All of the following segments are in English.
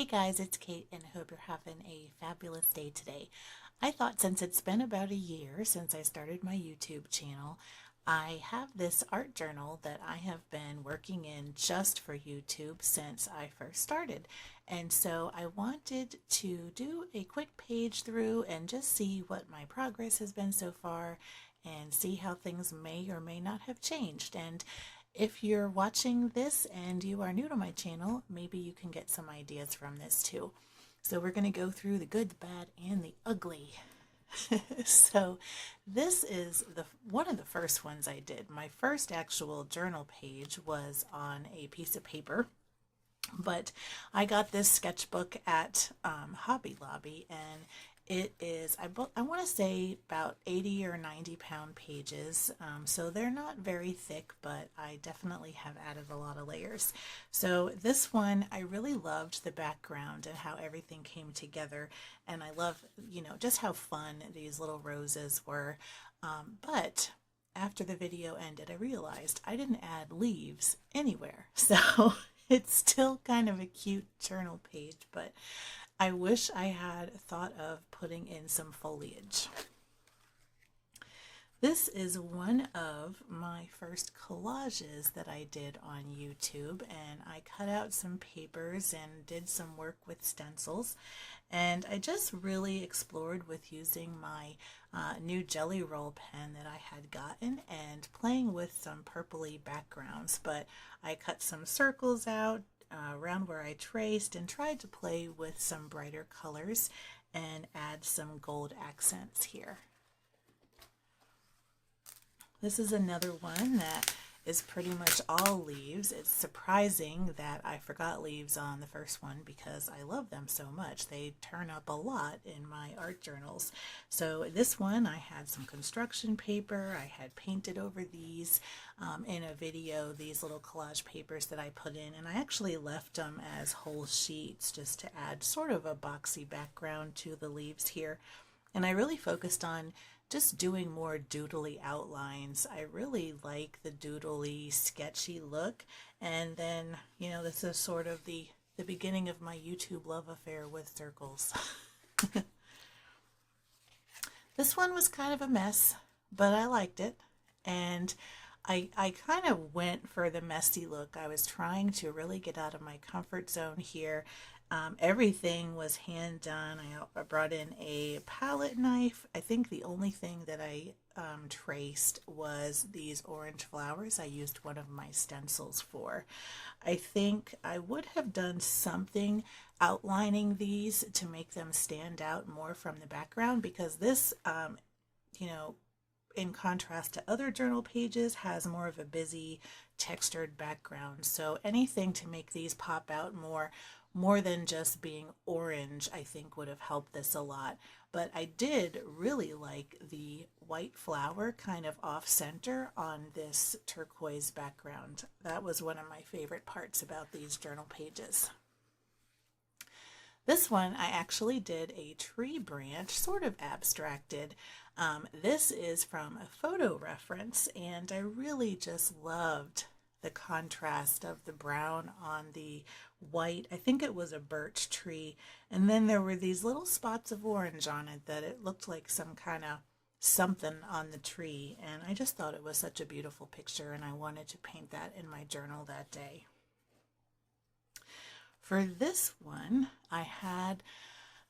Hey guys, it's Kate and I hope you're having a fabulous day today. I thought since it's been about a year since I started my YouTube channel, I have this art journal that I have been working in just for YouTube since I first started. And so I wanted to do a quick page through and just see what my progress has been so far and see how things may or may not have changed. And if you're watching this and you are new to my channel, maybe you can get some ideas from this too. So we're going to go through the good, the bad, and the ugly. So this is the one of the first ones I did. My first actual journal page was on a piece of paper, but I got this sketchbook at Hobby Lobby, and it is, I want to say about 80 or 90 pound pages. So they're not very thick, but I definitely have added a lot of layers. So this one, I really loved the background and how everything came together. And I love, just how fun these little roses were. But after the video ended, I realized I didn't add leaves anywhere. So it's still kind of a cute journal page, but I wish I had thought of putting in some foliage. This is one of my first collages that I did on YouTube, and I cut out some papers and did some work with stencils, and I just really explored with using my new Jelly Roll pen that I had gotten and playing with some purpley backgrounds, but I cut some circles out around where I traced and tried to play with some brighter colors and add some gold accents here. This is another one that is pretty much all leaves. It's surprising that I forgot leaves on the first one because I love them so much. They turn up a lot in my art journals. So this one, I had some construction paper. I had painted over these in a video, these little collage papers that I put in, and I actually left them as whole sheets just to add sort of a boxy background to the leaves here. And I really focused on just doing more doodly outlines. I really like the doodly, sketchy look. And then, this is sort of the beginning of my YouTube love affair with circles. This one was kind of a mess, but I liked it. And I kind of went for the messy look. I was trying to really get out of my comfort zone here. Everything was hand done. I brought in a palette knife. I think the only thing that I traced was these orange flowers I used one of my stencils for. I think I would have done something outlining these to make them stand out more from the background, because this, you know, in contrast to other journal pages, has more of a busy textured background. So anything to make these pop out more than just being orange, I think would have helped this a lot. But I did really like the white flower kind of off center on this turquoise background. That was one of my favorite parts about these journal pages. This one I actually did a tree branch, sort of abstracted. This is from a photo reference, and I really just loved the contrast of the brown on the white. I think it was a birch tree, and then there were these little spots of orange on it that it looked like some kind of something on the tree, and I just thought it was such a beautiful picture, and I wanted to paint that in my journal that day. For this one, I had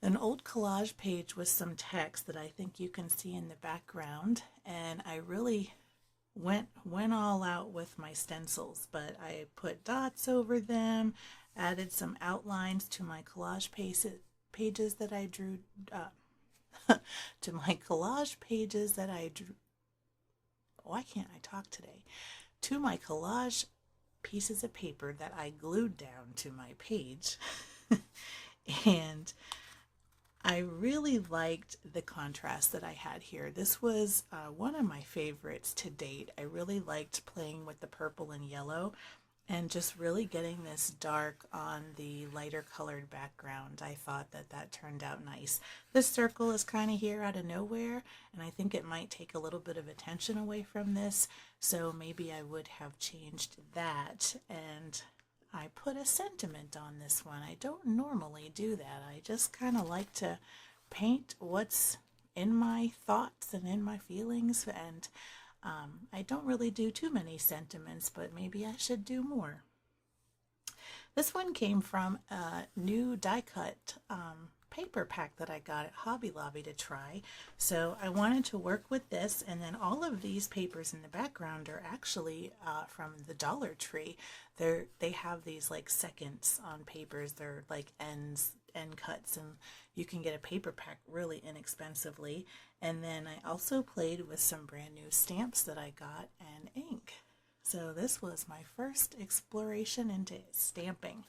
an old collage page with some text that I think you can see in the background, and I really went all out with my stencils, but I put dots over them, added some outlines to my collage pages that I drew, to my collage pages that I drew. Why can't I talk today? To my collage pieces of paper that I glued down to my page. And I really liked the contrast that I had here. This was one of my favorites to date. I really liked playing with the purple and yellow and just really getting this dark on the lighter colored background. I thought that that turned out nice. This circle is kind of here out of nowhere, and I think it might take a little bit of attention away from this, so maybe I would have changed that and I put a sentiment on this one. I don't normally do that. I just kind of like to paint what's in my thoughts and in my feelings, and I don't really do too many sentiments, but maybe I should do more. This one came from a new die cut paper pack that I got at Hobby Lobby to try. So I wanted to work with this, and then all of these papers in the background are actually from the Dollar Tree. They have these like seconds on papers. They're like end cuts, and you can get a paper pack really inexpensively. And then I also played with some brand new stamps that I got and ink. So this was my first exploration into stamping.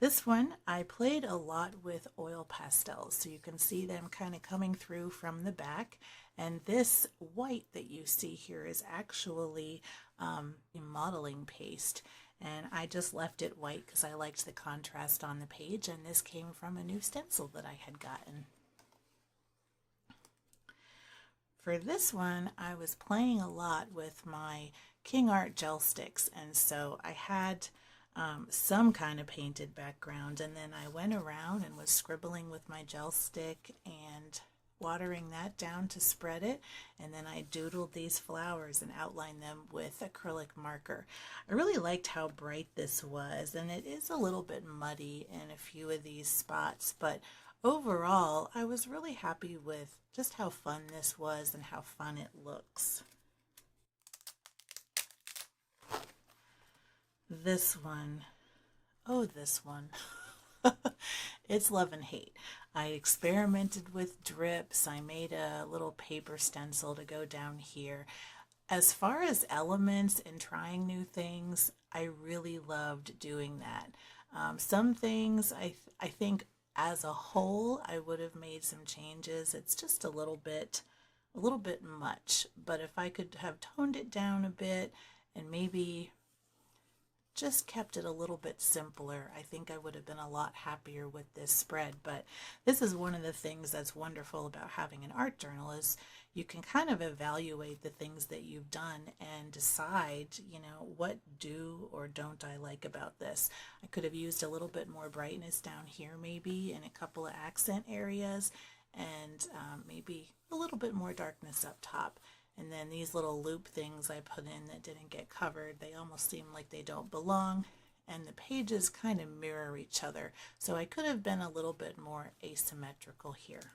This one, I played a lot with oil pastels, so you can see them kind of coming through from the back. And this white that you see here is actually modeling paste. And I just left it white because I liked the contrast on the page, and this came from a new stencil that I had gotten. For this one, I was playing a lot with my King Art gel sticks, and so I had some kind of painted background, and then I went around and was scribbling with my gel stick and watering that down to spread it, and then I doodled these flowers and outlined them with acrylic marker. I really liked how bright this was, and it is a little bit muddy in a few of these spots, but overall I was really happy with just how fun this was and how fun it looks. This one, oh, this one. It's love and hate. I experimented with drips. I made a little paper stencil to go down here. As far as elements and trying new things, I really loved doing that. Some things I think as a whole I would have made some changes. It's just a little bit much. But if I could have toned it down a bit and maybe just kept it a little bit simpler, I think I would have been a lot happier with this spread. But this is one of the things that's wonderful about having an art journal, is you can kind of evaluate the things that you've done and decide, what do or don't I like about this. I could have used a little bit more brightness down here, maybe in a couple of accent areas, and maybe a little bit more darkness up top. And then these little loop things I put in that didn't get covered, they almost seem like they don't belong. And the pages kind of mirror each other. So I could have been a little bit more asymmetrical here.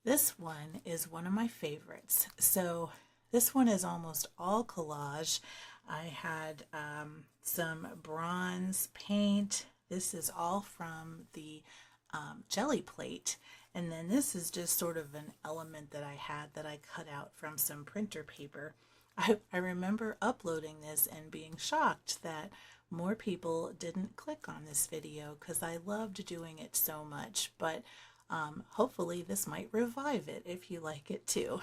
This one is one of my favorites. So this one is almost all collage. I had some bronze paint. This is all from the jelly plate. And then this is just sort of an element that I had that I cut out from some printer paper. I remember uploading this and being shocked that more people didn't click on this video because I loved doing it so much. But hopefully this might revive it if you like it too.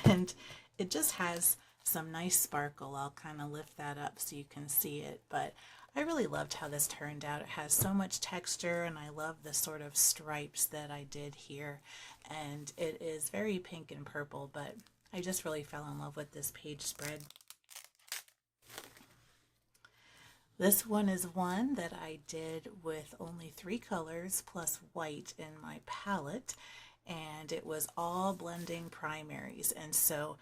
And it just has some nice sparkle. I'll kind of lift that up so you can see it. But I really loved how this turned out. It has so much texture, and I love the sort of stripes that I did here. And it is very pink and purple, but I just really fell in love with this page spread. This one is one that I did with only 3 colors plus white in my palette, and it was all blending primaries. And so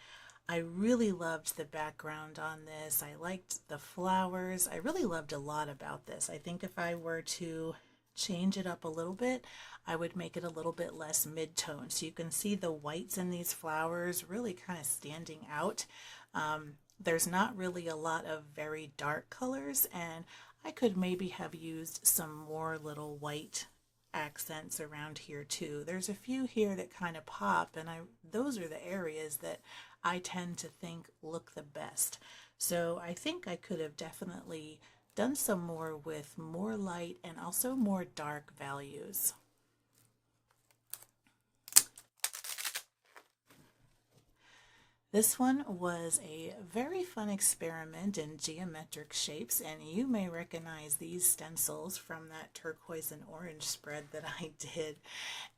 I really loved the background on this. I liked the flowers. I really loved a lot about this. I think if I were to change it up a little bit, I would make it a little bit less mid-tone. So you can see the whites in these flowers really kind of standing out. There's not really a lot of very dark colors, and I could maybe have used some more little white accents around here too. There's a few here that kind of pop, and those are the areas that I tend to think look the best. So I think I could have definitely done some more with more light and also more dark values. This one was a very fun experiment in geometric shapes, and you may recognize these stencils from that turquoise and orange spread that I did.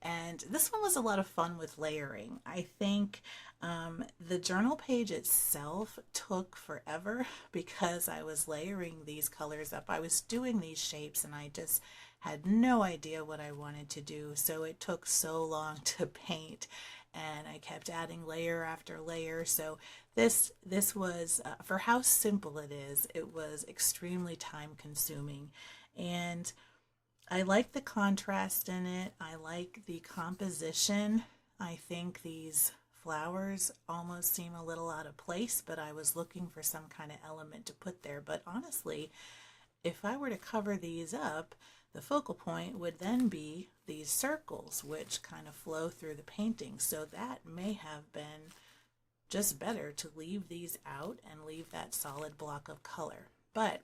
And this one was a lot of fun with layering. I think the journal page itself took forever because I was layering these colors up. I was doing these shapes and I just had no idea what I wanted to do, so it took so long to paint, and I kept adding layer after layer. So this was for how simple it is, it was extremely time consuming. And I like the contrast in it. I like the composition. I think these flowers almost seem a little out of place, but I was looking for some kind of element to put there. But honestly, if I were to cover these up, the focal point would then be these circles, which kind of flow through the painting. So that may have been just better to leave these out and leave that solid block of color. But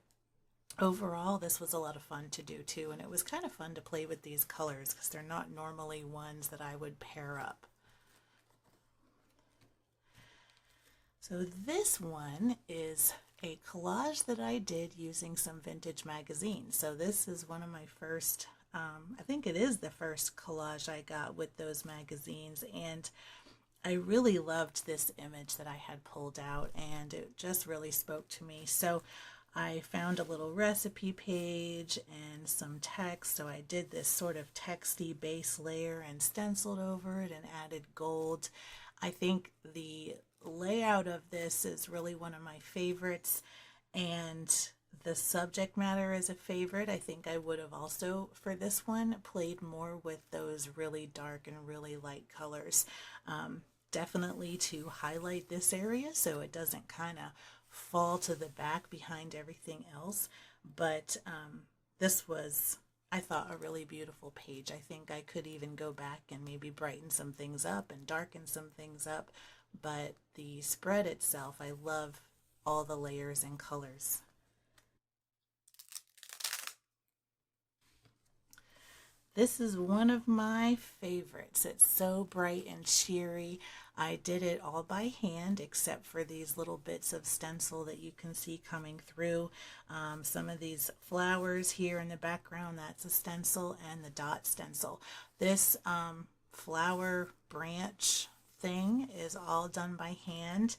overall, this was a lot of fun to do too, and it was kind of fun to play with these colors because they're not normally ones that I would pair up. So this one is a collage that I did using some vintage magazines. So this is one of my first, I think it is the first collage I got with those magazines, and I really loved this image that I had pulled out, and it just really spoke to me. So I found a little recipe page and some text, so I did this sort of texty base layer and stenciled over it and added gold. I think the layout of this is really one of my favorites, and the subject matter is a favorite. I think I would have also, for this one, played more with those really dark and really light colors. Definitely to highlight this area so it doesn't kind of fall to the back behind everything else. But this was, I thought, a really beautiful page. I think I could even go back and maybe brighten some things up and darken some things up. But the spread itself, I love all the layers and colors. This is one of my favorites. It's so bright and cheery. I did it all by hand except for these little bits of stencil that you can see coming through. Some of these flowers here in the background, that's a stencil, and the dot stencil. This flower branch thing is all done by hand,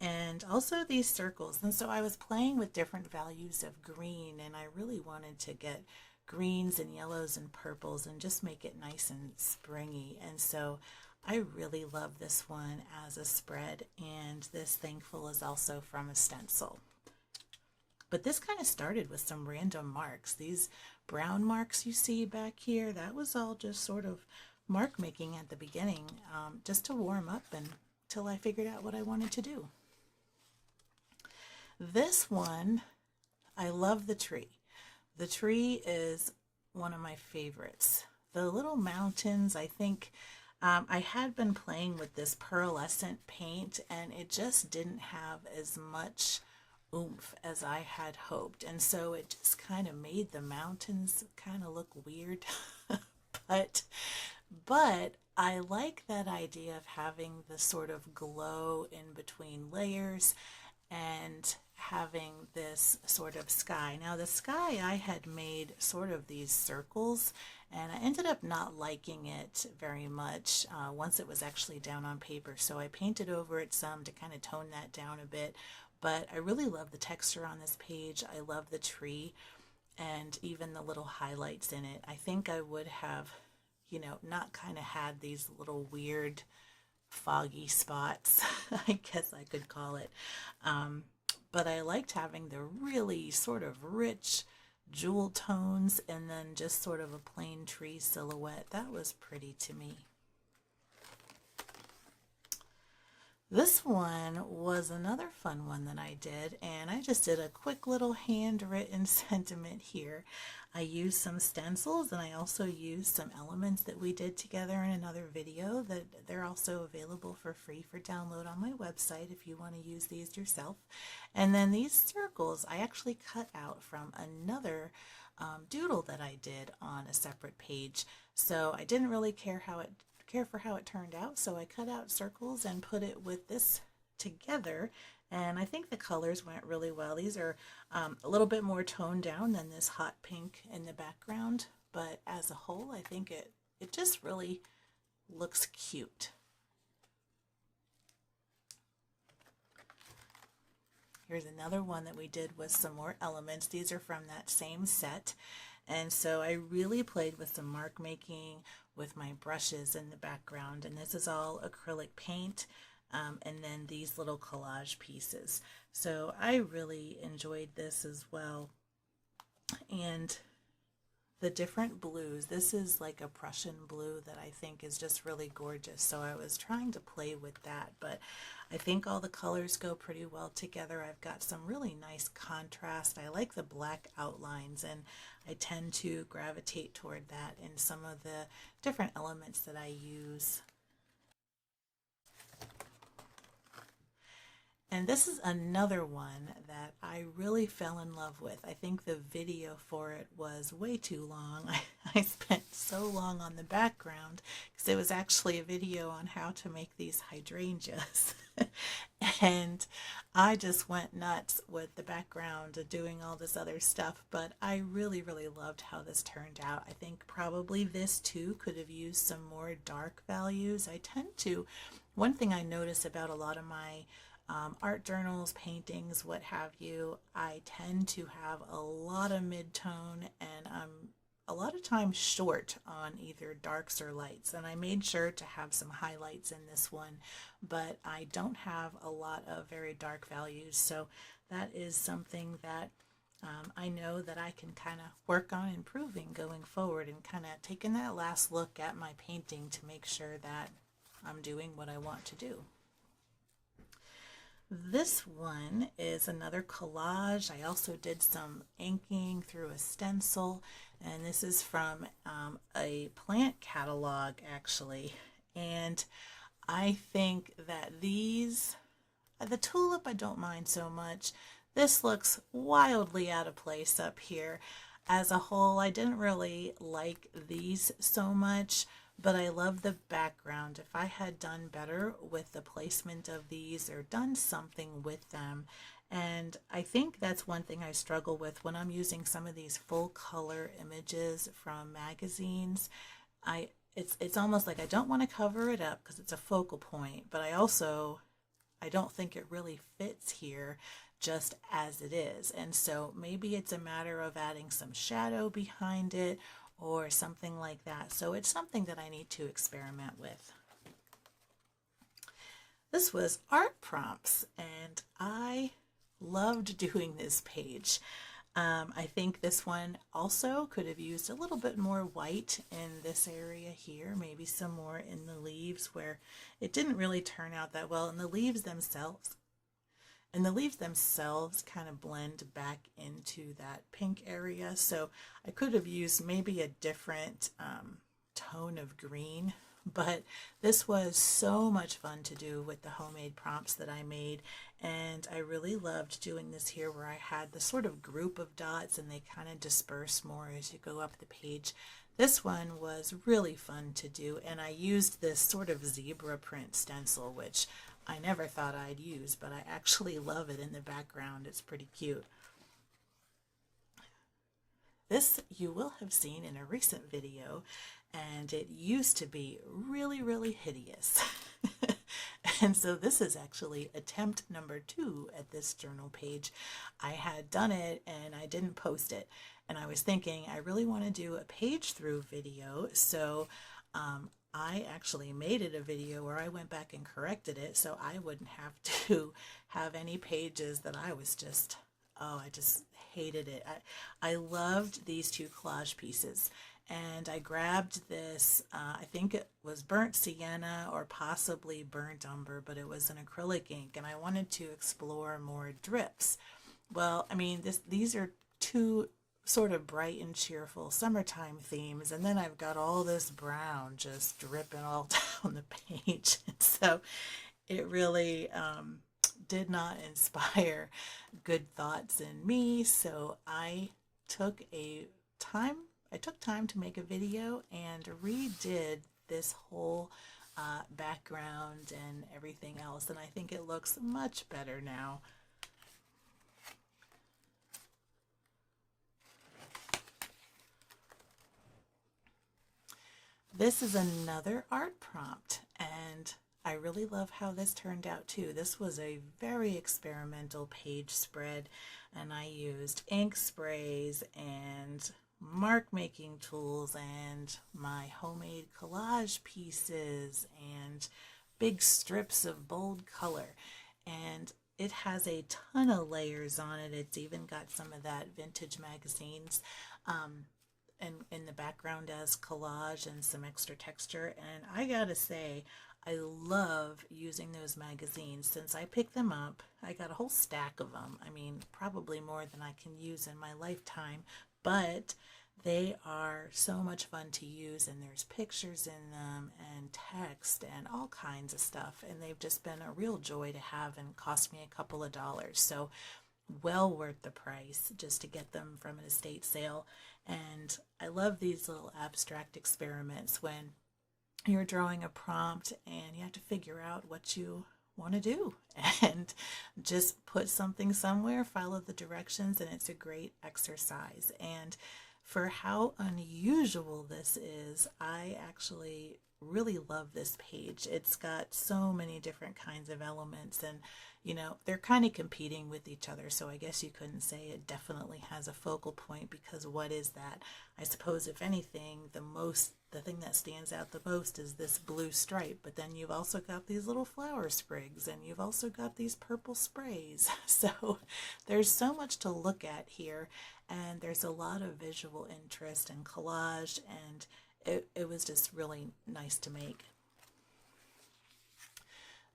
and also these circles. And so I was playing with different values of green, and I really wanted to get greens and yellows and purples and just make it nice and springy. And so I really love this one as a spread, and this Thankful is also from a stencil. But this kind of started with some random marks. These brown marks you see back here, that was all just sort of mark making at the beginning, just to warm up until I figured out what I wanted to do. This one, I love the tree. The tree is one of my favorites. The little mountains, I think I had been playing with this pearlescent paint, and it just didn't have as much oomph as I had hoped. And so it just kind of made the mountains kind of look weird. But I like that idea of having the sort of glow in between layers and having this sort of sky. Now the sky, I had made sort of these circles, and I ended up not liking it very much once it was actually down on paper. So I painted over it some to kind of tone that down a bit. But I really love the texture on this page. I love the tree and even the little highlights in it. I think I would have, you know, not kind of had these little weird foggy spots, I guess I could call it. But I liked having the really sort of rich jewel tones and then just sort of a plain tree silhouette. That was pretty to me. This one was another fun one that I did, and I just did a quick little handwritten sentiment here. I used some stencils, and I also used some elements that we did together in another video that they're also available for free for download on my website if you want to use these yourself. And then these circles I actually cut out from another doodle that I did on a separate page. So I didn't really care for how it turned out, so I cut out circles and put it with this together, and I think the colors went really well. These are a little bit more toned down than this hot pink in the background, but as a whole, I think it just really looks cute. Here's another one that we did with some more elements. These are from that same set. And so I really played with some mark making with my brushes in the background. And this is all acrylic paint. And then these little collage pieces. So I really enjoyed this as well. And the different blues, this is like a Prussian blue that I think is just really gorgeous. So I was trying to play with that, but I think all the colors go pretty well together. I've got some really nice contrast. I like the black outlines, and I tend to gravitate toward that in some of the different elements that I use. And this is another one that I really fell in love with. I think the video for it was way too long. I spent so long on the background because it was actually a video on how to make these hydrangeas. And I just went nuts with the background doing all this other stuff, but I really, really loved how this turned out. I think probably this too could have used some more dark values. I tend to, one thing I notice about a lot of my art journals, paintings, what have you, I tend to have a lot of mid-tone, and I'm a lot of times short on either darks or lights. And I made sure to have some highlights in this one, but I don't have a lot of very dark values. So that is something that I know that I can kind of work on improving going forward, and kind of taking that last look at my painting to make sure that I'm doing what I want to do. This one is another collage. I also did some inking through a stencil, and this is from a plant catalog actually. And I think that these, the tulip I don't mind so much. This looks wildly out of place up here. As a whole, I didn't really like these so much, but I love the background. If I had done better with the placement of these or done something with them, and I think that's one thing I struggle with when I'm using some of these full color images from magazines. It's almost like I don't want to cover it up because it's a focal point, but I don't think it really fits here just as it is. And so maybe it's a matter of adding some shadow behind it or something like that. So it's something that I need to experiment with. This was art prompts, and I loved doing this page. I think this one also could have used a little bit more white in this area here, maybe some more in the leaves where it didn't really turn out that well. And the leaves themselves kind of blend back into that pink area. So I could have used maybe a different tone of green, but this was so much fun to do with the homemade prompts that I made. And I really loved doing this here where I had the sort of group of dots and they kind of disperse more as you go up the page. This one was really fun to do, and I used this sort of zebra print stencil, which I never thought I'd use, but I actually love it in the background. It's pretty cute. This you will have seen in a recent video, and it used to be really, really hideous. And so this is actually attempt number 2 at this journal page. I had done it and I didn't post it. And I was thinking I really want to do a page through video. So I actually made it a video where I went back and corrected it so I wouldn't have to have any pages that I was just, oh, I just hated it. I loved these 2 collage pieces. And I grabbed this, I think it was burnt sienna or possibly burnt umber, but it was an acrylic ink, and I wanted to explore more drips. Well, I mean, these are 2 sort of bright and cheerful summertime themes, and then I've got all this brown just dripping all down the page. And so it really did not inspire good thoughts in me. So I took time to make a video and redid this whole background and everything else, and I think it looks much better now. This is another art prompt, and I really love how this turned out too. This was a very experimental page spread, and I used ink sprays and mark making tools and my homemade collage pieces and big strips of bold color. And it has a ton of layers on it. It's even got some of that vintage magazines and in the background as collage and some extra texture. And I gotta say, I love using those magazines. Since I picked them up, I got a whole stack of them. I mean, probably more than I can use in my lifetime, but they are so much fun to use, and there's pictures in them and text and all kinds of stuff, and they've just been a real joy to have and cost me a couple of dollars. So well worth the price just to get them from an estate sale. And I love these little abstract experiments when you're drawing a prompt and you have to figure out what you want to do and just put something somewhere, follow the directions, and it's a great exercise. And for how unusual this is, I actually really love this page. It's got so many different kinds of elements, and they're kind of competing with each other, so I guess you couldn't say it definitely has a focal point, because what is that? I suppose if anything, the thing that stands out the most is this blue stripe, but then you've also got these little flower sprigs, and you've also got these purple sprays. So there's so much to look at here, and there's a lot of visual interest and collage, and it was just really nice to make.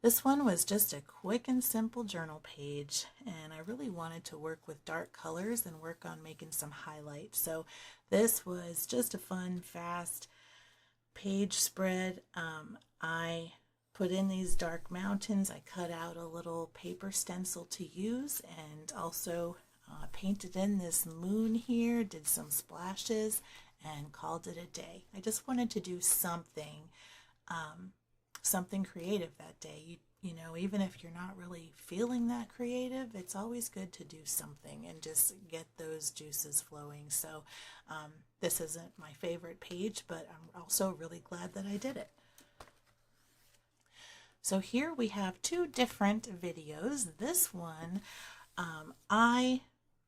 This one was just a quick and simple journal page, and I really wanted to work with dark colors and work on making some highlights. So this was just a fun, fast page spread. I put in these dark mountains. I cut out a little paper stencil to use, and also painted in this moon here, did some splashes, and called it a day. I just wanted to do something creative that day. Even if you're not really feeling that creative, it's always good to do something and just get those juices flowing. So this isn't my favorite page, but I'm also really glad that I did it. So here we have two different videos. This one, I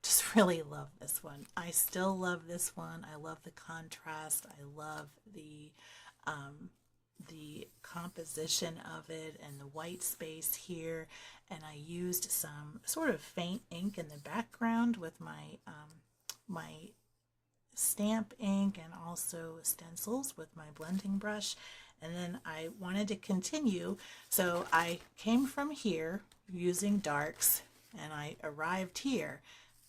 just really love this one. I still love this one. I love the contrast. I love the composition of it and the white space here. And I used some sort of faint ink in the background with my my stamp ink, and also stencils with my blending brush. And then I wanted to continue, so I came from here using darks, and I arrived here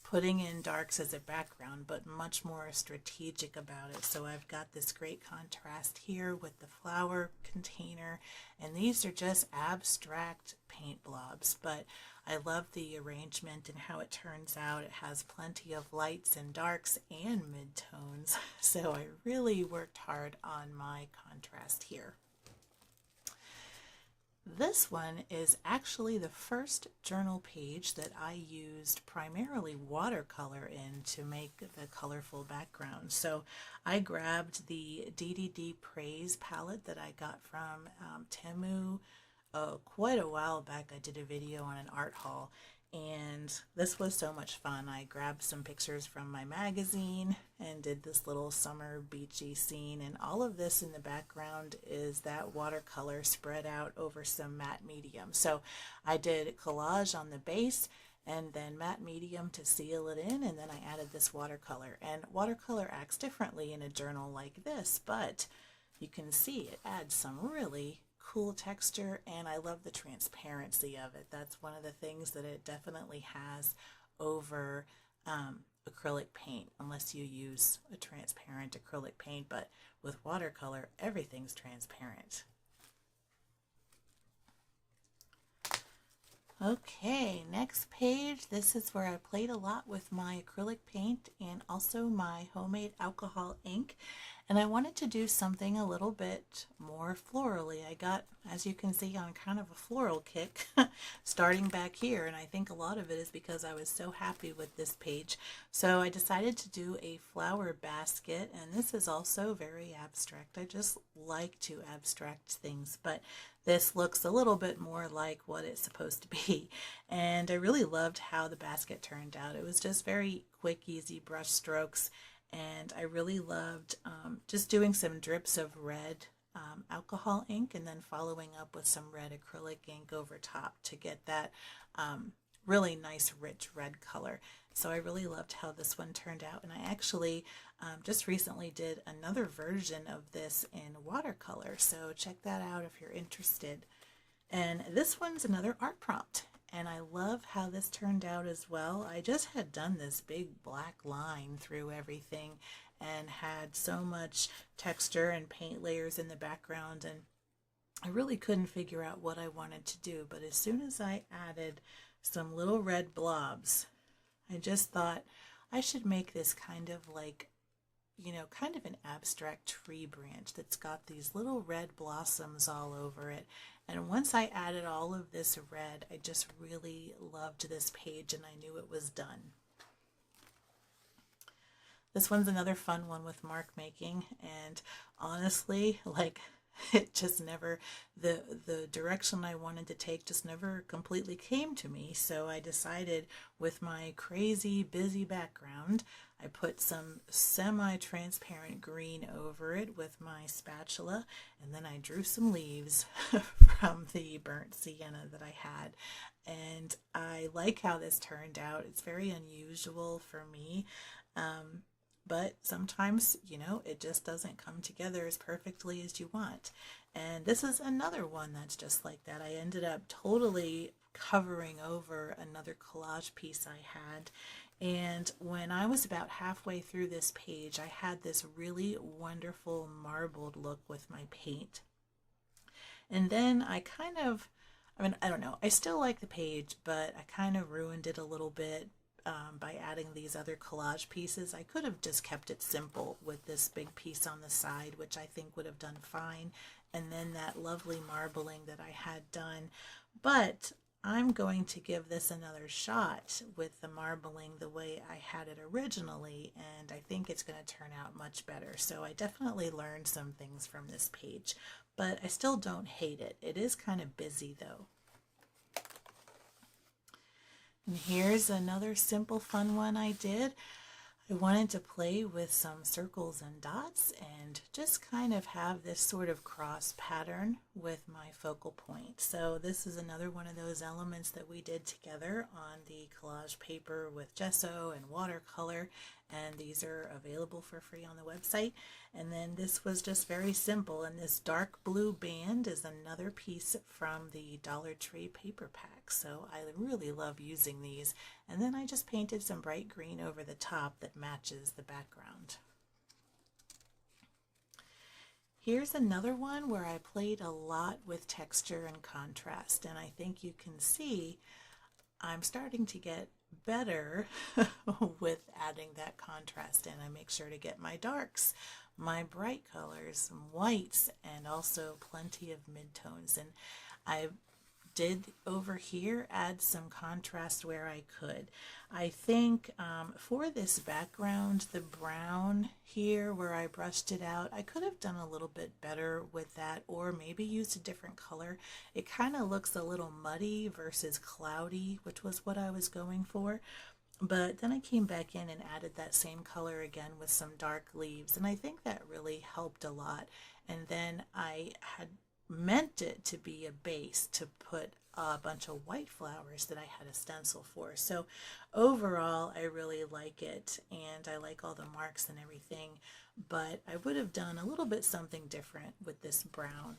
putting in darks as a background, but much more strategic about it. So I've got this great contrast here with the flower container, and these are just abstract paint blobs, but I love the arrangement and how it turns out. It has plenty of lights and darks and midtones, so I really worked hard on my contrast here. This one is actually the first journal page that I used primarily watercolor in to make the colorful background. So I grabbed the DDD Praise palette that I got from Temu quite a while back. I did a video on an art haul, and this was so much fun. I grabbed some pictures from my magazine and did this little summer beachy scene, and all of this in the background is that watercolor spread out over some matte medium. So I did collage on the base and then matte medium to seal it in, and then I added this watercolor. And watercolor acts differently in a journal like this, but you can see it adds some really cool texture, and I love the transparency of it. That's one of the things that it definitely has over acrylic paint, unless you use a transparent acrylic paint, but with watercolor everything's transparent. Okay, next page. This is where I played a lot with my acrylic paint and also my homemade alcohol ink. And I wanted to do something a little bit more florally. I got, as you can see, on kind of a floral kick starting back here, and I think a lot of it is because I was so happy with this page. So I decided to do a flower basket, and this is also very abstract. I just like to abstract things, but this looks a little bit more like what it's supposed to be. And I really loved how the basket turned out. It was just very quick, easy brush strokes, and I really loved just doing some drips of red alcohol ink and then following up with some red acrylic ink over top to get that really nice rich red color. So I really loved how this one turned out, and I actually just recently did another version of this in watercolor, so check that out if you're interested. And this one's another art prompt, and I love how this turned out as well. I just had done this big black line through everything and had so much texture and paint layers in the background, and I really couldn't figure out what I wanted to do. But as soon as I added some little red blobs, I just thought I should make this kind of like, you know, kind of an abstract tree branch that's got these little red blossoms all over it. And once I added all of this red, I just really loved this page and I knew it was done. This one's another fun one with mark making, and honestly, like, it just never, the direction I wanted to take just never completely came to me. So I decided, with my crazy busy background, I put some semi-transparent green over it with my spatula, and then I drew some leaves from the burnt sienna that I had. And I like how this turned out. It's very unusual for me. But sometimes, you know, it just doesn't come together as perfectly as you want. And this is another one that's just like that. I ended up totally covering over another collage piece I had. And when I was about halfway through this page, I had this really wonderful marbled look with my paint. And then I kind of, I don't know, I still like the page, but I kind of ruined it a little bit by adding these other collage pieces. I could have just kept it simple with this big piece on the side, which I think would have done fine, and then that lovely marbling that I had done. But I'm going to give this another shot with the marbling the way I had it originally, and I think it's going to turn out much better. So I definitely learned some things from this page, but I still don't hate it. It is kind of busy though. And here's another simple fun one I did. I wanted to play with some circles and dots and just kind of have this sort of cross pattern with my focal point. So this is another one of those elements that we did together on the collage paper with gesso and watercolor, and these are available for free on the website. And then this was just very simple, and this dark blue band is another piece from the Dollar Tree paper pack. So I really love using these. And then I just painted some bright green over the top that matches the background. Here's another one where I played a lot with texture and contrast, and I think you can see I'm starting to get better with adding that contrast in. I make sure to get my darks, my bright colors, some whites, and also plenty of midtones. And I did over here add some contrast where I could. I think for this background, the brown here where I brushed it out, I could have done a little bit better with that, or maybe used a different color. It kind of looks a little muddy versus cloudy, which was what I was going for. But then I came back in and added that same color again with some dark leaves, and I think that really helped a lot. And then I had meant it to be a base to put a bunch of white flowers that I had a stencil for. So overall, I really like it, and I like all the marks and everything, but I would have done a little bit something different with this brown.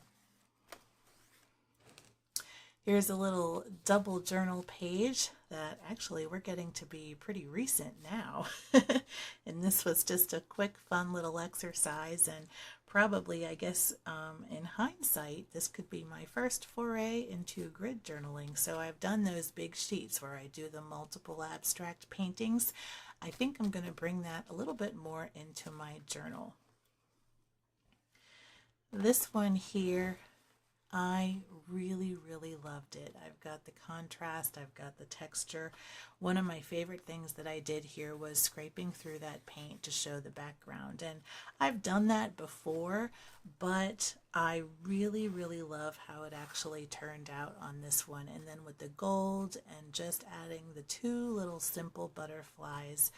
Here's a little double journal page that actually we're getting to be pretty recent now. And this was just a quick, fun little exercise, and probably, I guess, in hindsight, this could be my first foray into grid journaling. So I've done those big sheets where I do the multiple abstract paintings. I think I'm going to bring that a little bit more into my journal. This one here, I really loved it. I've got the contrast, I've got the texture. One of my favorite things that I did here was scraping through that paint to show the background. And I've done that before, but I really love how it actually turned out on this one. And then with the gold and just adding the two little simple butterflies,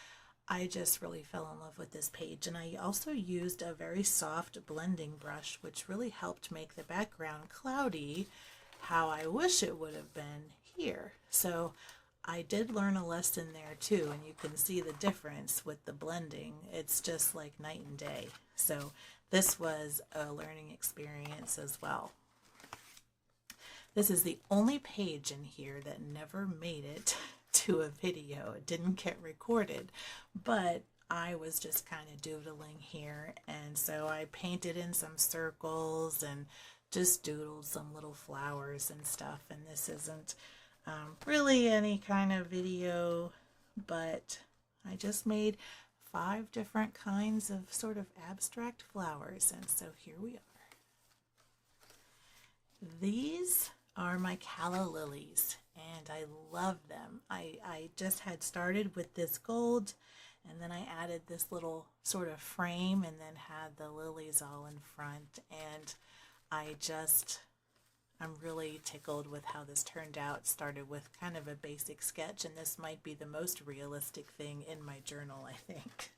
I just really fell in love with this page. And I also used a very soft blending brush, which really helped make the background cloudy how I wish it would have been here. So I did learn a lesson there too, and you can see the difference with the blending. It's just like night and day. So this was a learning experience as well. This is the only page in here that never made it to a video. It didn't get recorded, but I was just kind of doodling here, and so I painted in some circles and just doodled some little flowers and stuff. And this isn't really any kind of video, but I just made 5 different kinds of sort of abstract flowers, and so here we are. These are my calla lilies, and I love them. I just had started with this gold, and then I added this little sort of frame and then had the lilies all in front, and I'm really tickled with how this turned out. Started with kind of a basic sketch, and this might be the most realistic thing in my journal, I think.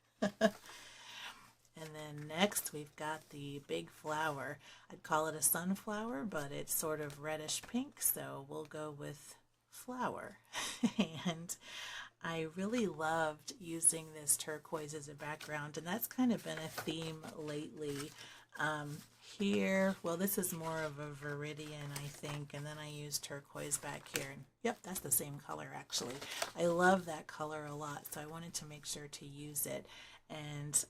And then next we've got the big flower. I'd call it a sunflower, but it's sort of reddish pink, so we'll go with flower. And I really loved using this turquoise as a background, and that's kind of been a theme lately. Here, well, this is more of a viridian, I think, and then I used turquoise back here. And yep, that's the same color actually. I love that color a lot, so I wanted to make sure to use it. And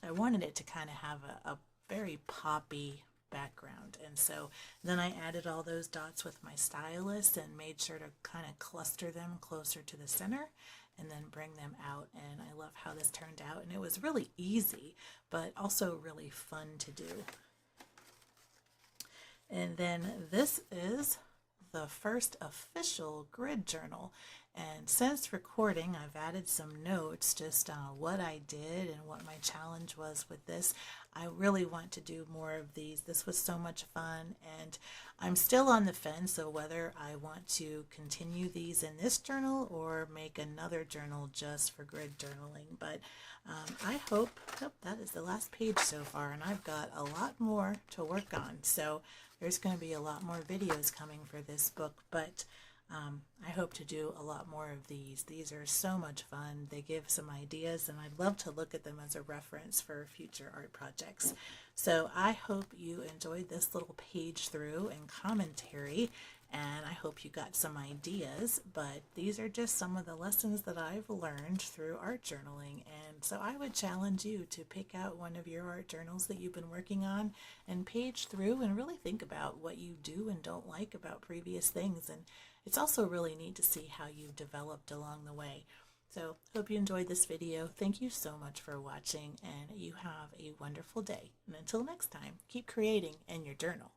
I wanted it to kind of have a very poppy background, and so then I added all those dots with my stylus and made sure to kind of cluster them closer to the center and then bring them out. And I love how this turned out, and it was really easy but also really fun to do. And then this is the first official grid journal, and since recording I've added some notes just on what I did and what my challenge was with this. I really want to do more of these. This was so much fun, and I'm still on the fence of whether I want to continue these in this journal or make another journal just for grid journaling. But I hope that is the last page so far, and I've got a lot more to work on. So there's going to be a lot more videos coming for this book, but I hope to do a lot more of these. These are so much fun. They give some ideas, and I'd love to look at them as a reference for future art projects. So I hope you enjoyed this little page through and commentary, and I hope you got some ideas. But these are just some of the lessons that I've learned through art journaling, and so I would challenge you to pick out one of your art journals that you've been working on and page through and really think about what you do and don't like about previous things. And it's also really neat to see how you've developed along the way. So hope you enjoyed this video. Thank you so much for watching, and you have a wonderful day. And until next time, keep creating in your journal.